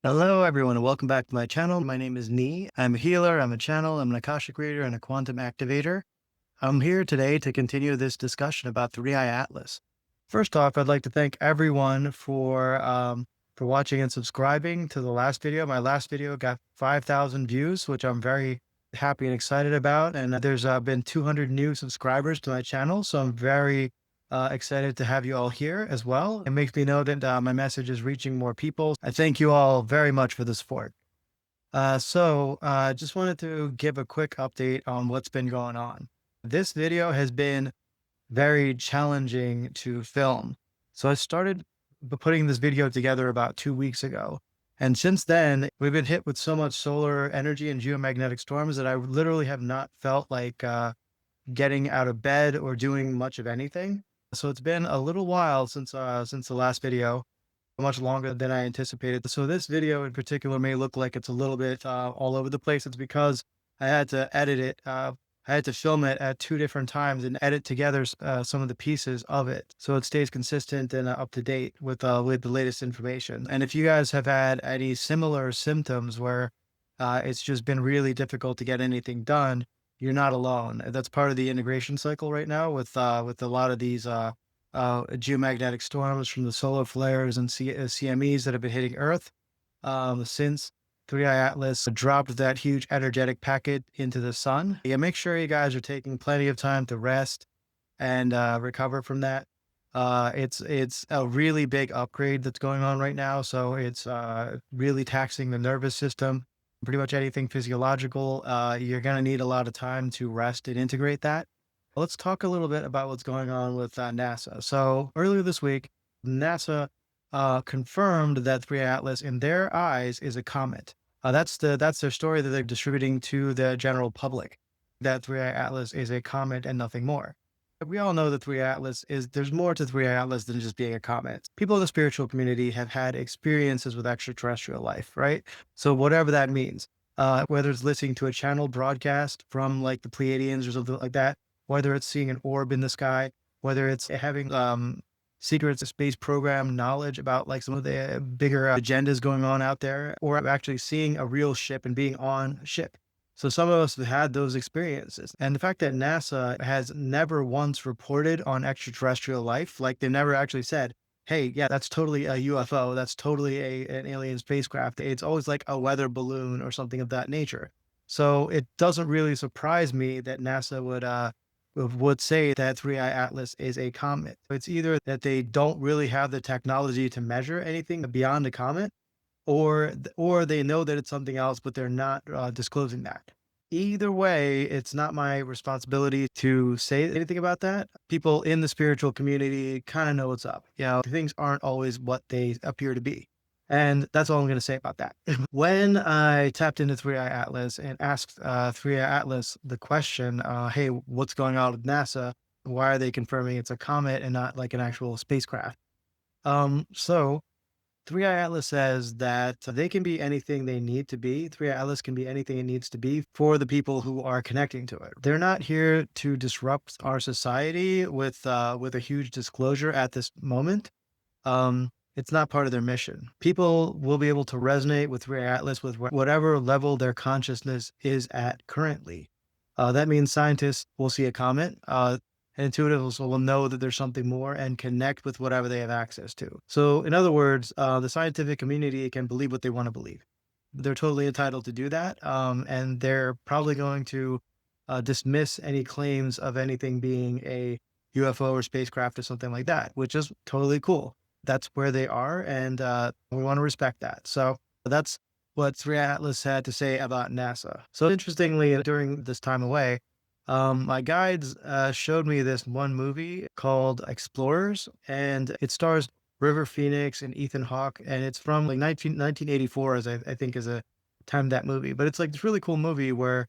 Hello, everyone, and welcome back to my channel. My name is Nee. I'm a healer, I'm a channel, I'm an Akashic reader, and a quantum activator. I'm here today to continue this discussion about the Eye Atlas. First off, I'd like to thank everyone for watching and subscribing to the last video. My last video got 5,000 views, which I'm very happy and excited about. And there's been 200 new subscribers to my channel, so I'm very excited to have you all here as well. It makes me know that my message is reaching more people. I thank you all very much for the support. Just wanted to give a quick update on what's been going on. This video has been very challenging to film. So I started putting this video together about 2 weeks ago. And since then, we've been hit with so much solar energy and geomagnetic storms that I literally have not felt like getting out of bed or doing much of anything. So it's been a little while since the last video, much longer than I anticipated. So this video in particular may look like it's a little bit all over the place. It's because I had to edit it. I had to film it at two different times and edit together some of the pieces of it, so it stays consistent and up to date with the latest information. And if you guys have had any similar symptoms where it's just been really difficult to get anything done, you're not alone. That's part of the integration cycle right now with a lot of these geomagnetic storms from the solar flares and CMEs that have been hitting Earth since 3i Atlas dropped that huge energetic packet into the sun. Yeah, make sure you guys are taking plenty of time to rest and recover from that. It's a really big upgrade that's going on right now, so it's really taxing the nervous system. Pretty much anything physiological, you're going to need a lot of time to rest and integrate that. Let's talk a little bit about what's going on with NASA. So earlier this week, NASA confirmed that 3i Atlas, in their eyes, is a comet. That's their story that they're distributing to the general public. That 3i Atlas is a comet and nothing more. We all know that 3i Atlas there's more to 3i Atlas than just being a comet. People in the spiritual community have had experiences with extraterrestrial life, right? So whatever that means, whether it's listening to a channel broadcast from like the Pleiadians or something like that, whether it's seeing an orb in the sky, whether it's having secret space program knowledge about like some of the bigger agendas going on out there, or actually seeing a real ship and being on a ship. So some of us have had those experiences. And the fact that NASA has never once reported on extraterrestrial life, like they never actually said, hey, yeah, that's totally a UFO. That's totally an alien spacecraft. It's always like a weather balloon or something of that nature. So it doesn't really surprise me that NASA would say that 3i Atlas is a comet. It's either that they don't really have the technology to measure anything beyond a comet, or they know that it's something else, but they're not disclosing that. Either way, it's not my responsibility to say anything about that. People in the spiritual community kind of know what's up. You know, things aren't always what they appear to be. And that's all I'm going to say about that. When I tapped into 3i Atlas and asked 3i Atlas the question, hey, what's going on with NASA? Why are they confirming it's a comet and not like an actual spacecraft? So 3i Atlas says that they can be anything they need to be. 3i Atlas can be anything it needs to be for the people who are connecting to it. They're not here to disrupt our society with a huge disclosure at this moment. It's not part of their mission. People will be able to resonate with 3i Atlas with whatever level their consciousness is at currently. That means scientists will see a comet. And intuitives will know that there's something more and connect with whatever they have access to. So in other words, the scientific community can believe what they want to believe. They're totally entitled to do that. And they're probably going to dismiss any claims of anything being a UFO or spacecraft or something like that, which is totally cool. That's where they are, and we want to respect that. So that's what 3 Atlas had to say about NASA. So interestingly, during this time away, my guides showed me this one movie called Explorers, and it stars River Phoenix and Ethan Hawke, and it's from like 1984, as I think is a time of that movie. But it's like this really cool movie where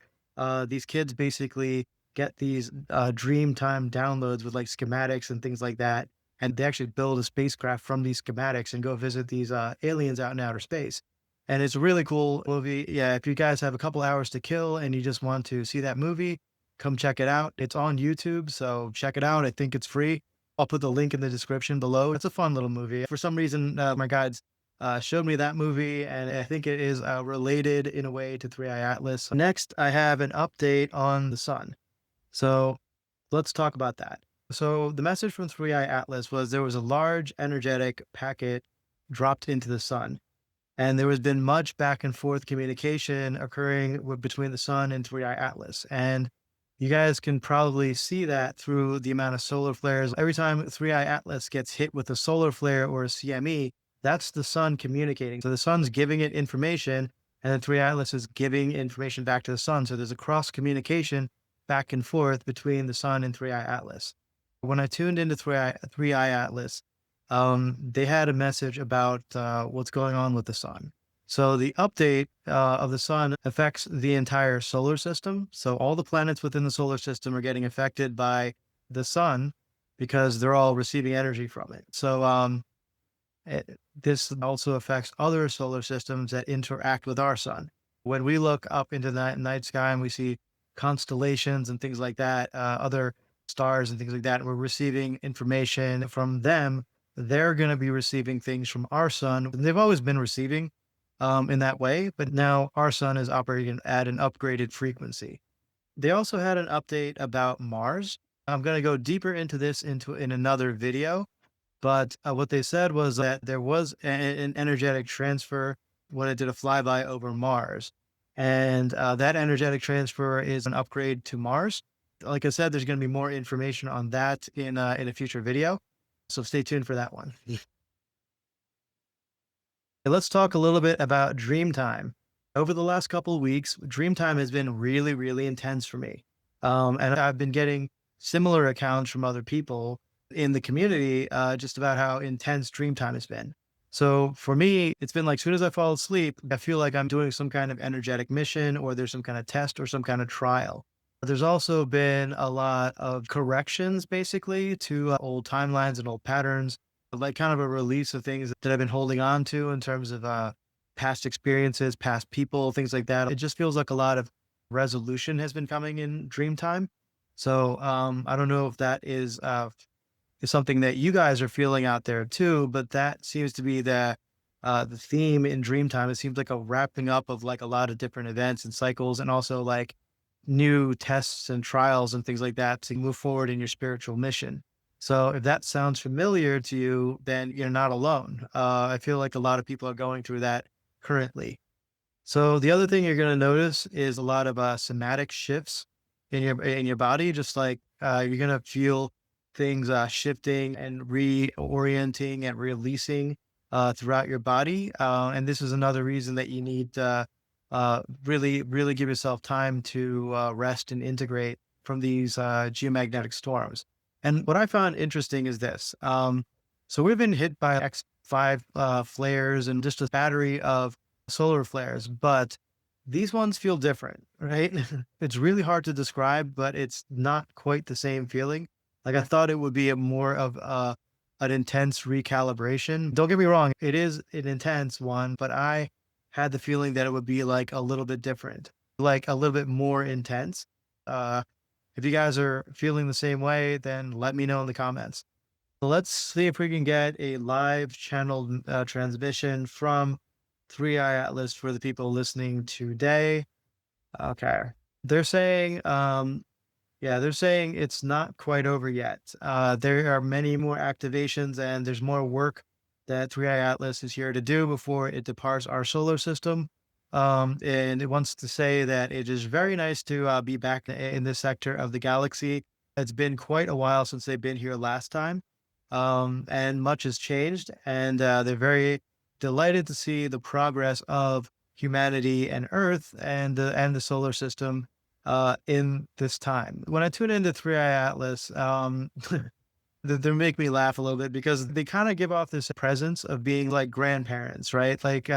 these kids basically get these dreamtime downloads with like schematics and things like that, and they actually build a spacecraft from these schematics and go visit these aliens out in outer space. And it's a really cool movie. Yeah, if you guys have a couple hours to kill and you just want to see that movie, come check it out. It's on YouTube, so check it out. I think it's free. I'll put the link in the description below. It's a fun little movie. For some reason, my guides showed me that movie, and I think it is related in a way to Three Eye Atlas. Next, I have an update on the sun. So let's talk about that. So the message from Three Eye Atlas was there was a large energetic packet dropped into the sun. And there has been much back and forth communication occurring between the sun and Three Eye Atlas. And you guys can probably see that through the amount of solar flares. Every time Three Eye Atlas gets hit with a solar flare or a CME, that's the sun communicating. So the sun's giving it information, and then Three Eye Atlas is giving information back to the sun. So there's a cross communication back and forth between the sun and Three Eye Atlas. When I tuned into Three Eye Atlas, they had a message about what's going on with the sun. So the update of the sun affects the entire solar system. So all the planets within the solar system are getting affected by the sun because they're all receiving energy from it. So this also affects other solar systems that interact with our sun. When we look up into the night sky and we see constellations and things like that, other stars and things like that, we're receiving information from them. They're going to be receiving things from our sun. They've always been receiving in that way, but now our sun is operating at an upgraded frequency. They also had an update about Mars. I'm going to go deeper into this in another video, but what they said was that there was an energetic transfer when it did a flyby over Mars. And that energetic transfer is an upgrade to Mars. Like I said, there's going to be more information on that in a future video. So stay tuned for that one. Let's talk a little bit about Dreamtime. Over the last couple of weeks, Dreamtime has been really, really intense for me. And I've been getting similar accounts from other people in the community just about how intense Dreamtime has been. So for me, it's been like, as soon as I fall asleep, I feel like I'm doing some kind of energetic mission, or there's some kind of test or some kind of trial. There's also been a lot of corrections, basically, to old timelines and old patterns, like kind of a release of things that I've been holding on to in terms of past experiences, past people, things like that. It just feels like a lot of resolution has been coming in Dreamtime. So I don't know if that is something that you guys are feeling out there too, but that seems to be the theme in Dreamtime. It seems like a wrapping up of like a lot of different events and cycles, and also like new tests and trials and things like that to move forward in your spiritual mission. So if that sounds familiar to you, then you're not alone. I feel like a lot of people are going through that currently. So the other thing you're going to notice is a lot of somatic shifts in your body. Just like you're going to feel things shifting and reorienting and releasing throughout your body. And this is another reason that you need really, really give yourself time to rest and integrate from these geomagnetic storms. And what I found interesting is this. So we've been hit by X5 flares and just a battery of solar flares, but these ones feel different, right? It's really hard to describe, but it's not quite the same feeling. Like I thought it would be a more of an intense recalibration. Don't get me wrong, it is an intense one, but I had the feeling that it would be like a little bit different, like a little bit more intense. If you guys are feeling the same way, then let me know in the comments. Let's see if we can get a live channel transmission from Three Eye Atlas for the people listening today. Okay. They're saying, yeah, they're saying it's not quite over yet. There are many more activations and there's more work that Three Eye Atlas is here to do before it departs our solar system. And it wants to say that it is very nice to be back in this sector of the galaxy. It's been quite a while since they've been here last time, and much has changed. And they're very delighted to see the progress of humanity and Earth and the solar system in this time. When I tune into Three Eye Atlas, they make me laugh a little bit because they kind of give off this presence of being like grandparents, right? Like,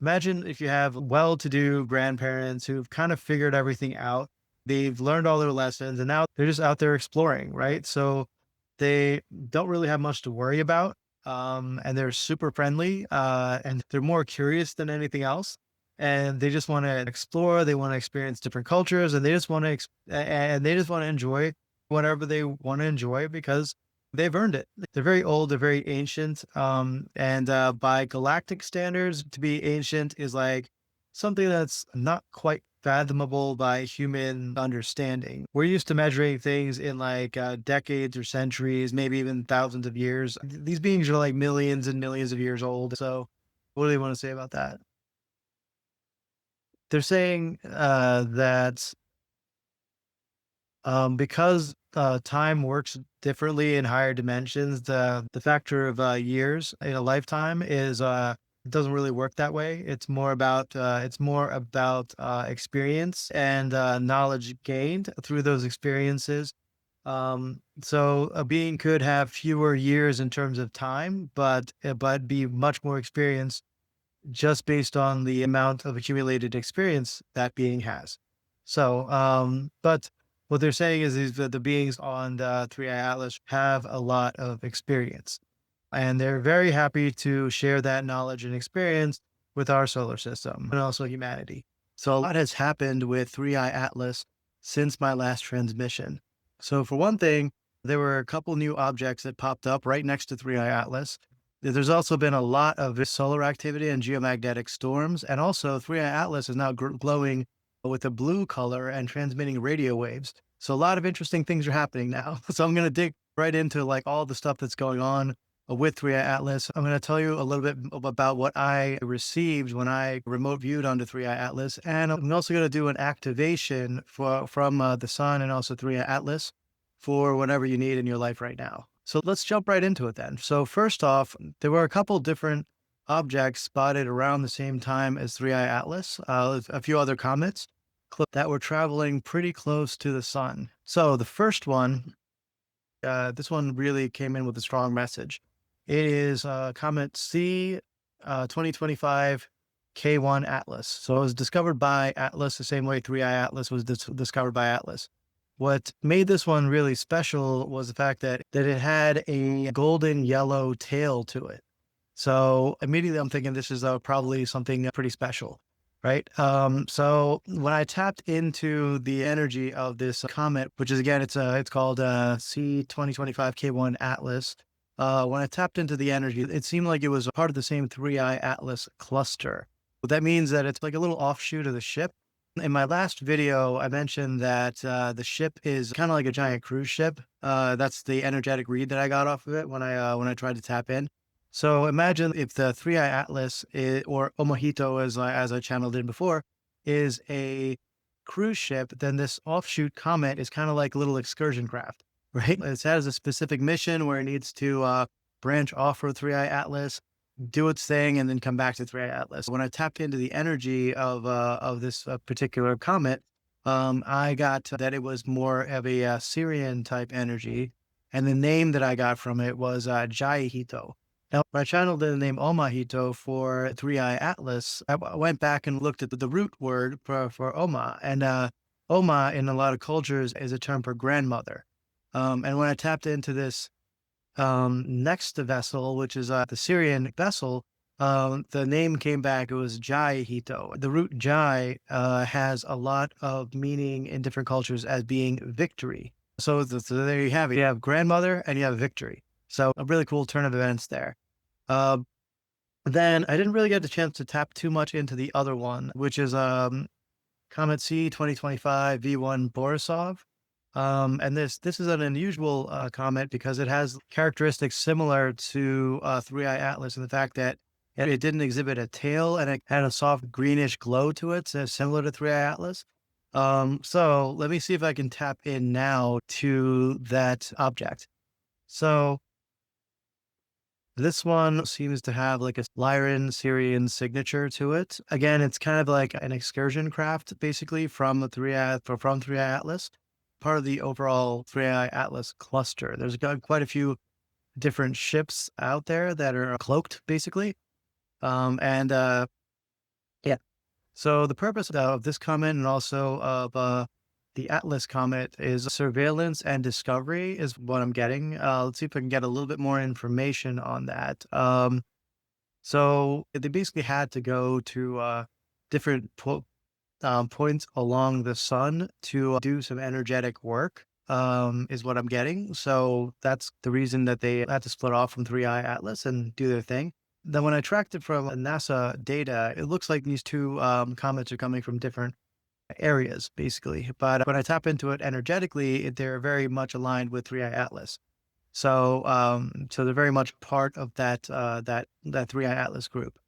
imagine if you have well-to-do grandparents who've kind of figured everything out. They've learned all their lessons and now they're just out there exploring, right? So they don't really have much to worry about. And they're super friendly, and they're more curious than anything else. And they just want to explore. They want to experience different cultures, and they just want to, and they just want to enjoy whatever they want to enjoy because They've earned it. They're very old, they're very ancient, and by galactic standards, to be ancient is like something that's not quite fathomable by human understanding. We're used to measuring things in like decades or centuries, maybe even thousands of years. These beings are like millions and millions of years old. So, what do they want to say about that? They're saying that because time works differently in higher dimensions, the factor of years in a lifetime is it doesn't really work that way. It's more about experience and knowledge gained through those experiences. So a being could have fewer years in terms of time, but be much more experienced just based on the amount of accumulated experience that being has. So, but what they're saying is that the beings on the 3i Atlas have a lot of experience, and they're very happy to share that knowledge and experience with our solar system and also humanity. So a lot has happened with 3i Atlas since my last transmission. So for one thing, there were a couple new objects that popped up right next to 3i Atlas. There's also been a lot of solar activity and geomagnetic storms, and also 3i Atlas is now glowing with a blue color and transmitting radio waves. So a lot of interesting things are happening now. So I'm going to dig right into like all the stuff that's going on with 3i Atlas. I'm going to tell you a little bit about what I received when I remote viewed onto 3i Atlas, and I'm also going to do an activation from the sun and also 3i Atlas for whatever you need in your life right now. So let's jump right into it then. So first off, there were a couple different objects spotted around the same time as 3i Atlas, a few other comets that were traveling pretty close to the sun. So the first one, this one really came in with a strong message. It is comet C 2025 K1 Atlas. So it was discovered by Atlas the same way 3i Atlas was discovered by Atlas. What made this one really special was the fact that it had a golden yellow tail to it. So immediately I'm thinking this is probably something pretty special, right? So when I tapped into the energy of this comet, which is again, it's called C 2025 K1 Atlas. When I tapped into the energy, it seemed like it was a part of the same 3i Atlas cluster. What that means that it's like a little offshoot of the ship. In my last video, I mentioned that the ship is kind of like a giant cruise ship. That's the energetic read that I got off of it when I tried to tap in. So imagine if the 3i Atlas or Omahito, as I channeled in before, is a cruise ship, then this offshoot comet is kind of like a little excursion craft, right? It has a specific mission where it needs to branch off from 3i Atlas, do its thing, and then come back to 3i Atlas. When I tapped into the energy of this particular comet, I got that it was more of a Syrian type energy, and the name that I got from it was Jaihito. Now, when I channeled the name Omahito for 3i Atlas, I went back and looked at the root word for Oma, and Oma in a lot of cultures is a term for grandmother. And when I tapped into this next vessel, which is the Syrian vessel, the name came back. It was Jai Hito. The root Jai has a lot of meaning in different cultures as being victory. So there you have it. You have grandmother and you have victory. So a really cool turn of events there. Uh, then I didn't really get the chance to tap too much into the other one, which is Comet C 2025 V1 Borisov. And this is an unusual comet because it has characteristics similar to 3i Atlas in the fact that it didn't exhibit a tail and it had a soft greenish glow to it, so similar to 3i Atlas. So let me see if I can tap in now to that object. So this one seems to have like a Lyran Syrian signature to it. Again, it's kind of like an excursion craft, basically from 3i Atlas, part of the overall 3i Atlas cluster. There's got quite a few different ships out there that are cloaked, basically. And yeah. So the purpose of this comet and also of the Atlas comet is surveillance and discovery is what I'm getting. Let's see if I can get a little bit more information on that. So they basically had to go to different points along the sun to do some energetic work. is what I'm getting. So that's the reason that they had to split off from 3i Atlas and do their thing. Then when I tracked it from NASA data, it looks like these two comets are coming from different areas, basically. But when I tap into it energetically, they're very much aligned with 3i Atlas. So they're very much part of that 3i Atlas group.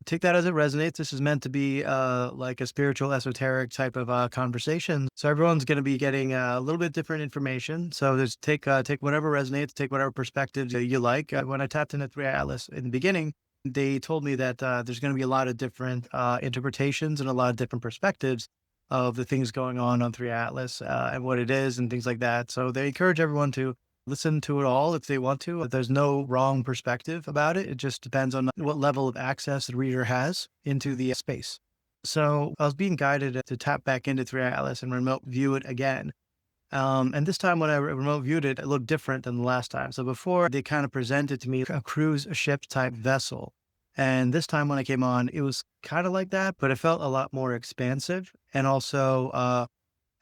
Take that as it resonates. This is meant to be like a spiritual, esoteric type of conversation. So everyone's going to be getting a little bit different information. So just take whatever resonates, take whatever perspectives you like. When I tapped into 3i Atlas in the beginning, they told me that there's going to be a lot of different interpretations and a lot of different perspectives of the things going on 3i Atlas and what it is and things like that. So they encourage everyone to listen to it all if they want to. There's no wrong perspective about it. It just depends on what level of access the reader has into the space. So I was being guided to tap back into 3i Atlas and remote view it again. And this time when I remote viewed it, it looked different than the last time. So before they kind of presented to me a cruise ship type vessel. And this time when I came on, it was kind of like that, but it felt a lot more expansive and also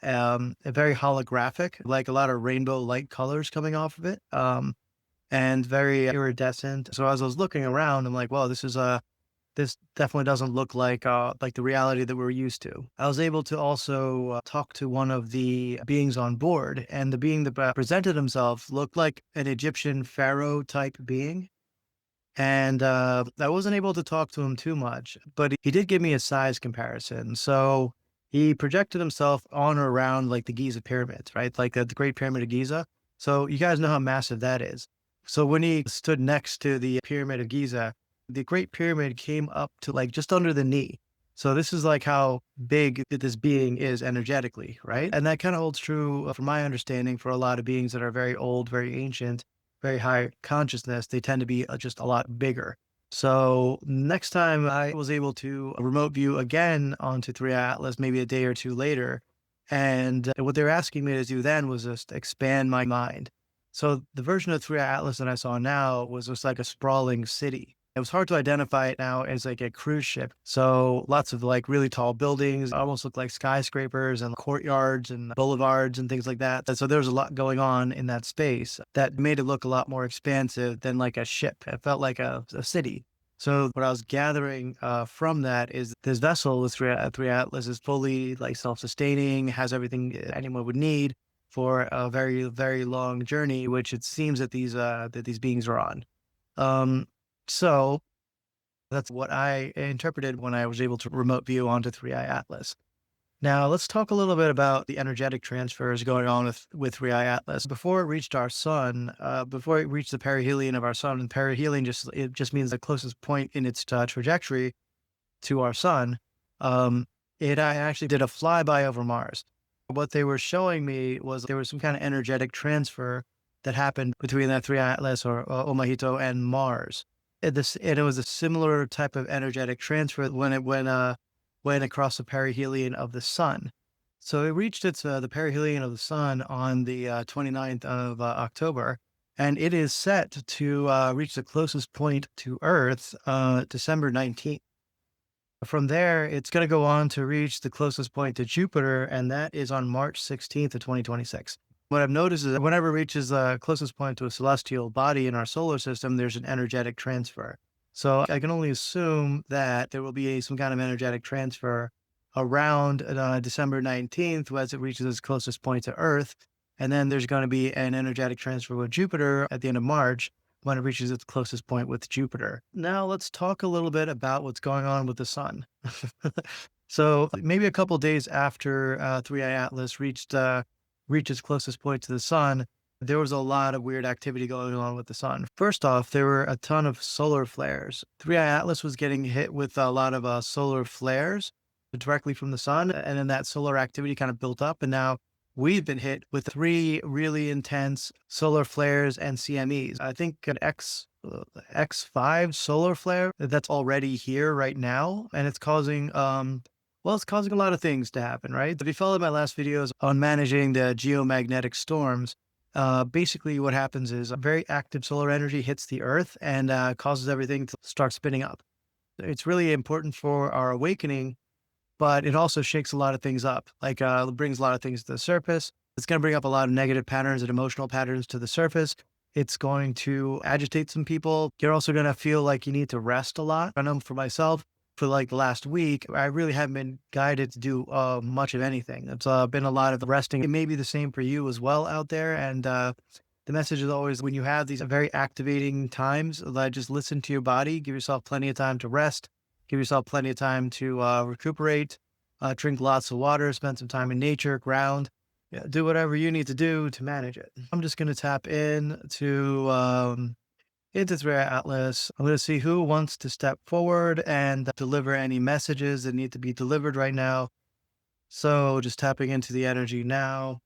very holographic, like a lot of rainbow light colors coming off of it, and very iridescent. So as I was looking around, I'm like, well, this definitely doesn't look like the reality that we're used to. I was able to also talk to one of the beings on board, and the being that presented himself looked like an Egyptian pharaoh type being. And I wasn't able to talk to him too much, but he did give me a size comparison. So he projected himself on or around like the Giza pyramids, right? Like the Great Pyramid of Giza. So you guys know how massive that is. So when he stood next to the Pyramid of Giza, the Great Pyramid came up to like just under the knee. So this is like how big this being is energetically, right? And that kind of holds true from my understanding for a lot of beings that are very old, very ancient, very high consciousness. They tend to be just a lot bigger. So next time I was able to remote view again onto 3i Atlas, maybe a day or two later. And what they were asking me to do then was just expand my mind. So the version of 3i Atlas that I saw now was just like a sprawling city. It was hard to identify it now as like a cruise ship. So lots of like really tall buildings, almost look like skyscrapers and courtyards and boulevards and things like that. And so there was a lot going on in that space that made it look a lot more expansive than like a ship. It felt like a city. So what I was gathering from that is this vessel with 3 Atlas is fully like self-sustaining, has everything anyone would need for a very, very long journey, which it seems that these beings are on. So that's what I interpreted when I was able to remote view onto 3i Atlas. Now let's talk a little bit about the energetic transfers going on with 3i Atlas. Before it reached our sun, before it reached the perihelion of our sun, and perihelion just means the closest point in its trajectory to our sun, it actually did a flyby over Mars. What they were showing me was there was some kind of energetic transfer that happened between that 3i Atlas or Omahito and Mars. And it was a similar type of energetic transfer when it went across the perihelion of the sun. So it reached the perihelion of the sun on the 29th of October, and it is set to reach the closest point to Earth December 19th. From there, it's going to go on to reach the closest point to Jupiter, and that is on March 16th of 2026. What I've noticed is that whenever it reaches the closest point to a celestial body in our solar system, there's an energetic transfer. So I can only assume that there will be some kind of energetic transfer around December 19th as it reaches its closest point to Earth. And then there's going to be an energetic transfer with Jupiter at the end of March when it reaches its closest point with Jupiter. Now let's talk a little bit about what's going on with the sun. So maybe a couple days after 3i Atlas reached its closest point to the sun, there was a lot of weird activity going on with the sun. First off, there were a ton of solar flares. 3i Atlas was getting hit with a lot of solar flares directly from the sun, and then that solar activity kind of built up, and now we've been hit with 3 really intense solar flares and CMEs. I think an X5 solar flare that's already here right now, and it's causing it's causing a lot of things to happen, right? If you followed my last videos on managing the geomagnetic storms, basically what happens is very active solar energy hits the Earth and causes everything to start spinning up. It's really important for our awakening, but it also shakes a lot of things up, like brings a lot of things to the surface. It's going to bring up a lot of negative patterns and emotional patterns to the surface. It's going to agitate some people. You're also going to feel like you need to rest a lot. I know for myself, for like the last week, I really haven't been guided to do much of anything. It's been a lot of resting. It may be the same for you as well out there. And the message is always when you have these very activating times, just listen to your body, give yourself plenty of time to rest, give yourself plenty of time to recuperate, drink lots of water, spend some time in nature, ground. Yeah, do whatever you need to do to manage it. I'm just going to tap into 3i Atlas. I'm going to see who wants to step forward and deliver any messages that need to be delivered right now. So just tapping into the energy now.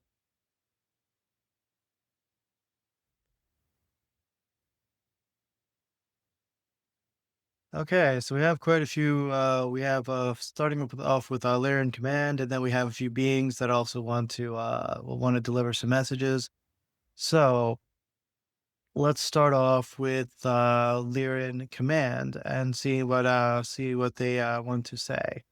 Okay, so we have quite a few. We have starting off with Lair in command, and then we have a few beings that also want to deliver some messages. So let's start off with Lyran Command and see what they want to say.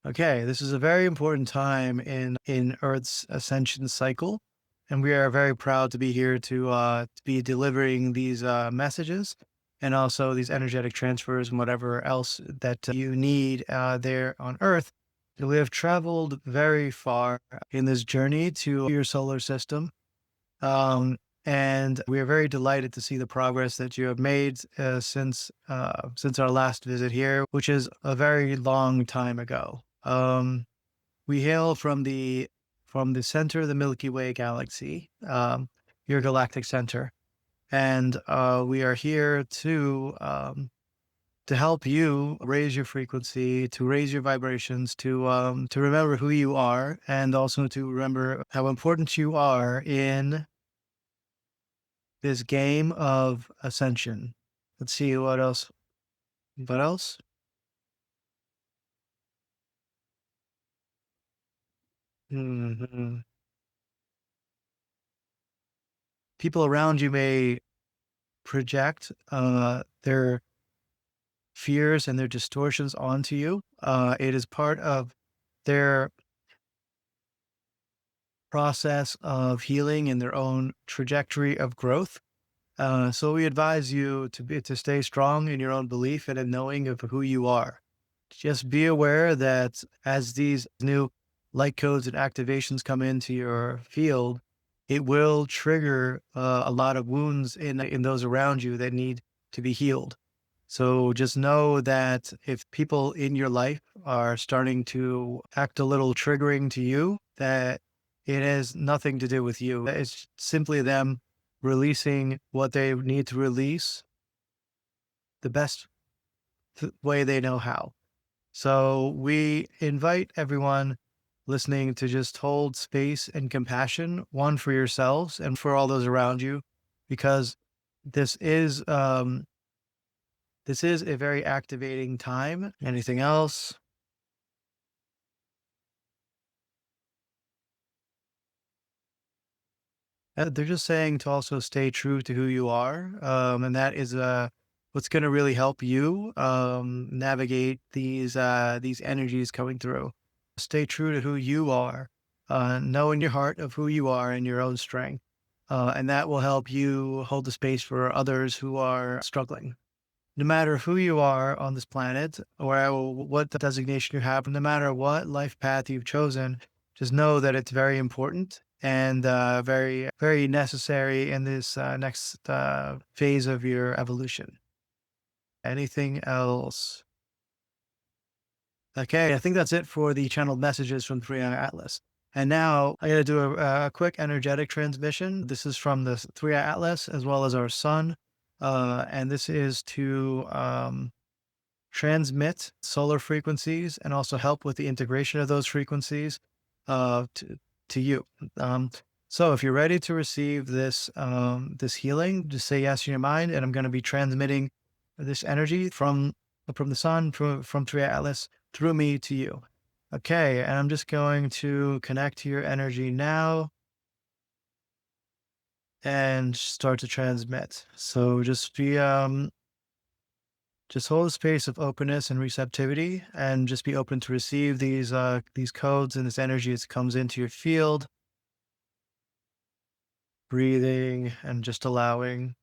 Okay, this is a very important time in Earth's ascension cycle, and we are very proud to be here to be delivering these messages and also these energetic transfers and whatever else that you need there on Earth. We have traveled very far in this journey to your solar system. And we are very delighted to see the progress that you have made since our last visit here, which is a very long time ago. We hail from the center of the Milky Way galaxy, your galactic center, and we are here to help you raise your frequency, to raise your vibrations, to remember who you are, and also to remember how important you are in this game of ascension. Let's see what else. What else? Mhm. People around you may project their fears and their distortions onto you. It is part of their process of healing and their own trajectory of growth. So we advise you to stay strong in your own belief and in knowing of who you are. Just be aware that as these new light codes and activations come into your field, it will trigger a lot of wounds in those around you that need to be healed. So just know that if people in your life are starting to act a little triggering to you, that it has nothing to do with you. It's simply them releasing what they need to release the best way they know how. So we invite everyone listening to just hold space and compassion, one for yourselves and for all those around you, because this is um, this is a very activating time. Anything else? They're just saying to also stay true to who you are, and that is what's going to really help you navigate these energies coming through. Stay true to who you are, know in your heart of who you are and your own strength, and that will help you hold the space for others who are struggling. No matter who you are on this planet or what designation you have, no matter what life path you've chosen, just know that it's very important and very, very necessary in this next phase of your evolution. Anything else? Okay, I think that's it for the channeled messages from 3i Atlas. And now I got to do a quick energetic transmission. This is from the 3i Atlas as well as our sun. And this is to transmit solar frequencies and also help with the integration of those frequencies uh, to, to you. Um, so if you're ready to receive this healing, just say yes in your mind, and I'm going to be transmitting this energy from the sun, from Triad Atlas through me to you. Okay, and I'm just going to connect to your energy now and start to transmit. So just be Just hold a space of openness and receptivity and just be open to receive these codes and this energy as it comes into your field, breathing and just allowing.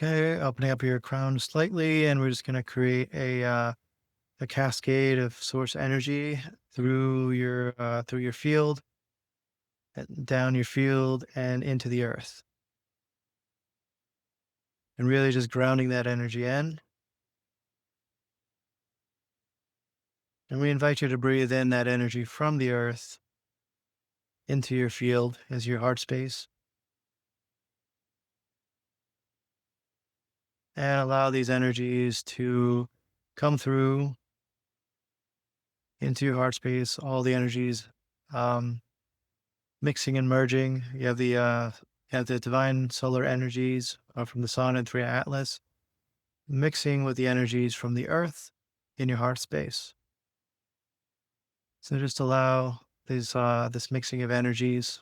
Okay, opening up your crown slightly, and we're just gonna create a cascade of source energy through your field, down your field, and into the earth, and really just grounding that energy in. And we invite you to breathe in that energy from the earth into your field as your heart space, and allow these energies to come through into your heart space. All the energies um, mixing and merging. You have the divine solar energies from the sun and three atlas mixing with the energies from the earth in your heart space. So just allow this mixing of energies.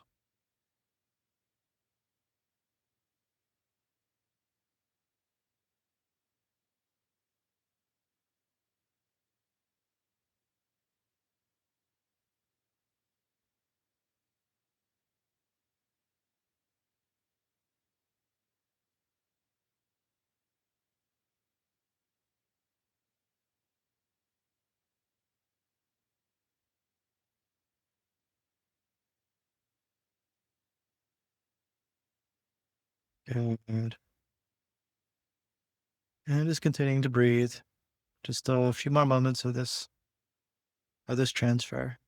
Good. And just continuing to breathe. Just a few more moments of this transfer.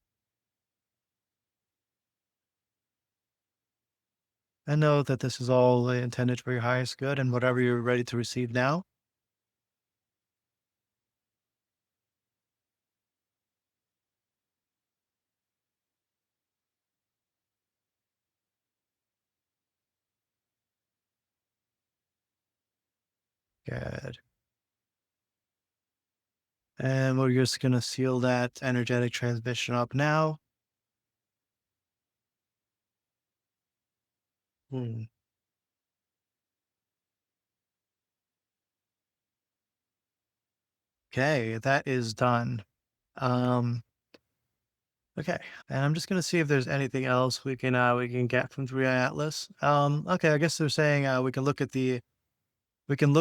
And know that this is all intended for your highest good and whatever you're ready to receive now. Good. And we're just going to seal that energetic transmission up now. Hmm. Okay, that is done. Um, okay, and I'm just gonna see if there's anything else we can get from 3i Atlas. Okay, I guess they're saying we can look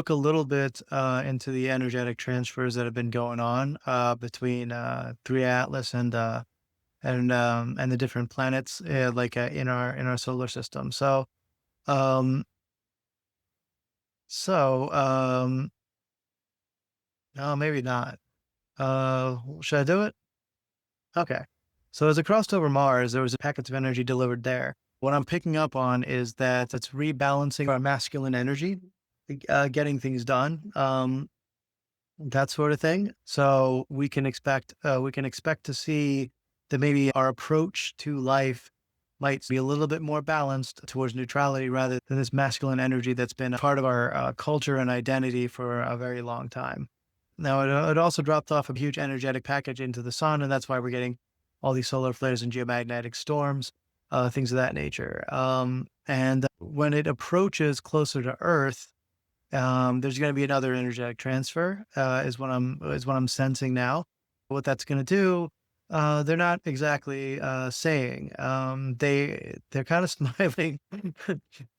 a little bit into the energetic transfers that have been going on between 3i Atlas and the different planets in our solar system. Um, so no, maybe not. Should I do it? Okay. So as it crossed over Mars, there was a packets of energy delivered there. What I'm picking up on is that it's rebalancing our masculine energy, getting things done, that sort of thing. So we can expect to see that maybe our approach to life might be a little bit more balanced towards neutrality rather than this masculine energy that's been a part of our culture and identity for a very long time. Now, it also dropped off a huge energetic package into the sun, and that's why we're getting all these solar flares and geomagnetic storms, things of that nature. And when it approaches closer to Earth, there's going to be another energetic transfer, is what I'm sensing now. What that's going to do, they're not exactly saying. They're kind of smiling.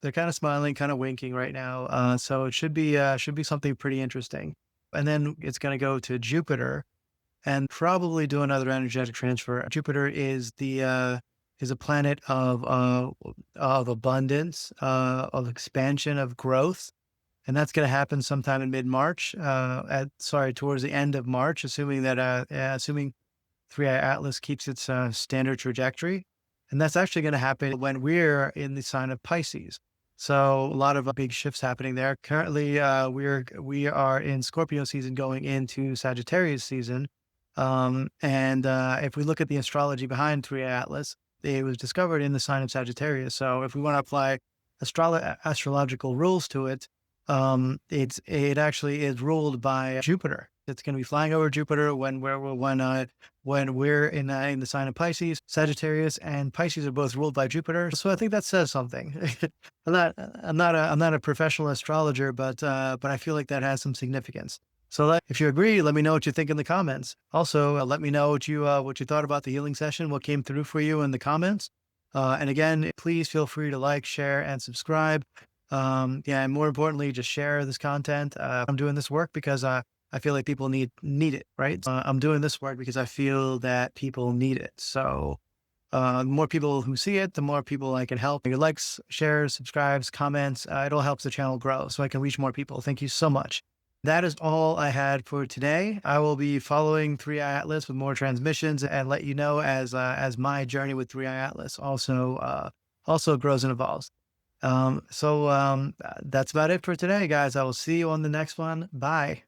They're kind of smiling, kind of winking right now. So it should be something pretty interesting. And then it's going to go to Jupiter and probably do another energetic transfer. Jupiter is a planet of abundance, of expansion, of growth, and that's going to happen sometime in mid March. Towards the end of March, assuming 3i Atlas keeps its standard trajectory, and that's actually going to happen when we're in the sign of Pisces. So a lot of big shifts happening there. Currently, we are in Scorpio season going into Sagittarius season. And if we look at the astrology behind 3i Atlas, it was discovered in the sign of Sagittarius. So if we want to apply astrological rules to it, it actually is ruled by Jupiter. It's going to be flying over Jupiter when we're in the sign of Pisces. Sagittarius and Pisces are both ruled by Jupiter, so I think that says something. I'm not a professional astrologer, but I feel like that has some significance. So if you agree, let me know what you think in the comments. Also, let me know what you thought about the healing session, what came through for you in the comments. And again, please feel free to like, share, and subscribe. Yeah, and more importantly, just share this content. I'm doing this work because I feel like people need it, right? I'm doing this work because I feel that people need it. So the more people who see it, the more people I can help. Your likes, shares, subscribes, comments, it all helps the channel grow so I can reach more people. Thank you so much. That is all I had for today. I will be following 3i Atlas with more transmissions and let you know as my journey with 3i Atlas also grows and evolves. That's about it for today, guys. I will see you on the next one. Bye.